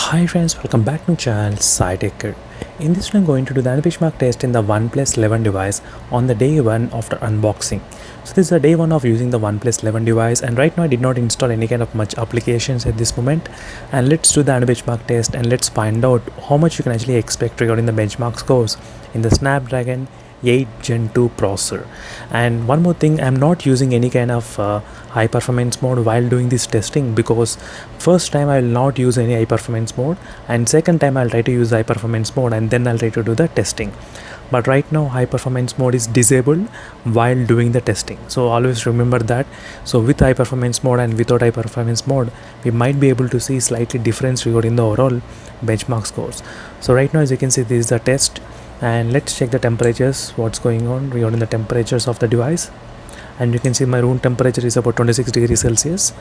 Hi friends, welcome back to channel SciTech. In this one I'm going to do the benchmark test in the OnePlus 11 device on the day 1 after unboxing. So this is the day 1 of using the OnePlus 11 device, and right now I did not install any kind of much applications at this moment. And let's do the benchmark test and let's find out how much you can actually expect regarding the benchmark scores in the Snapdragon 8 Gen 2 processor. And one more thing, I'm not using any kind of high performance mode while doing this testing, because first time I will not use any high performance mode, and second time I'll try to use high performance mode and then I'll try to do the testing. But right now high performance mode is disabled while doing the testing, so always remember that. So with high performance mode and without high performance mode, we might be able to see slightly difference regarding the overall benchmark scores. So right now, as you can see, this is the test, and let's check the temperatures, what's going on regarding the temperatures of the device. And you can see my room temperature is about 26 degrees Celsius.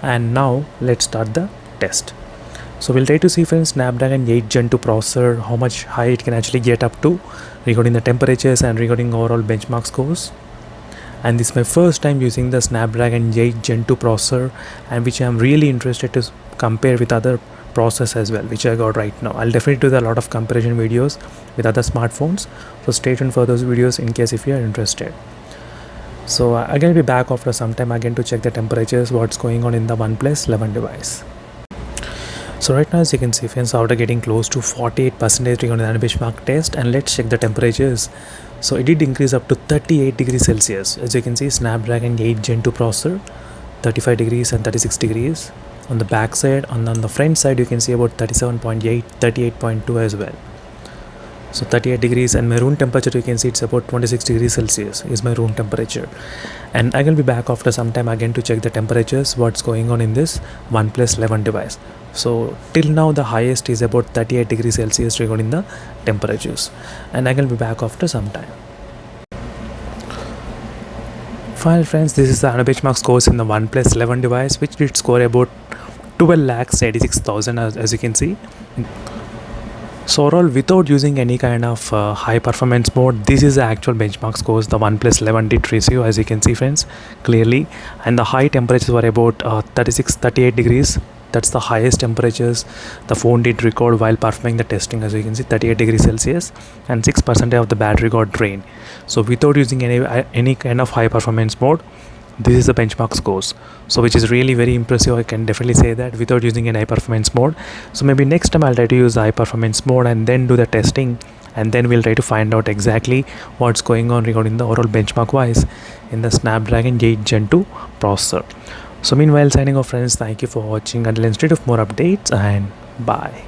And now let's start the test. So we'll try to see from Snapdragon 8 Gen 2 processor how much high it can actually get up to regarding the temperatures and regarding overall benchmark scores. And this is my first time using the Snapdragon 8 Gen 2 processor, and which I'm really interested to compare with other process as well, which I got right now. I'll definitely do a lot of comparison videos with other smartphones, so stay tuned for those videos in case if you are interested. So I'm gonna be back after some time again to check the temperatures, what's going on in the OnePlus 11 device. So right now, as you can see friends, after getting close to 48% regarding the benchmark test, and let's check the temperatures. So it did increase up to 38 degrees Celsius. As you can see, Snapdragon 8 Gen 2 processor, 35 degrees and 36 degrees. On the back side, on the front side, you can see about 37.8, 38.2 as well. So 38 degrees, and my room temperature, you can see it's about 26 degrees Celsius is my room temperature. And I will be back after some time again to check the temperatures, what's going on in this OnePlus 11 device. So till now the highest is about 38 degrees Celsius regarding the temperatures, and I will be back after some time. Finally friends, this is the benchmark scores in the OnePlus 11 device, which did score about 12,86,000 as you can see. So overall, without using any kind of high performance mode, this is the actual benchmark scores the OnePlus 11 did receive, as you can see friends, clearly. And the high temperatures were about 38 degrees. That's the highest temperatures the phone did record while performing the testing, as you can see, 38 degrees Celsius, and 6% of the battery got drained. So without using any kind of high performance mode, this is the benchmark scores, so which is really very impressive. I can definitely say that without using an high performance mode. So maybe next time I'll try to use the high performance mode and then do the testing, and then we'll try to find out exactly what's going on regarding the overall benchmark wise in the Snapdragon 8 Gen 2 processor. So meanwhile, signing off friends, thank you for watching. Until then, stay tuned for more updates, and bye.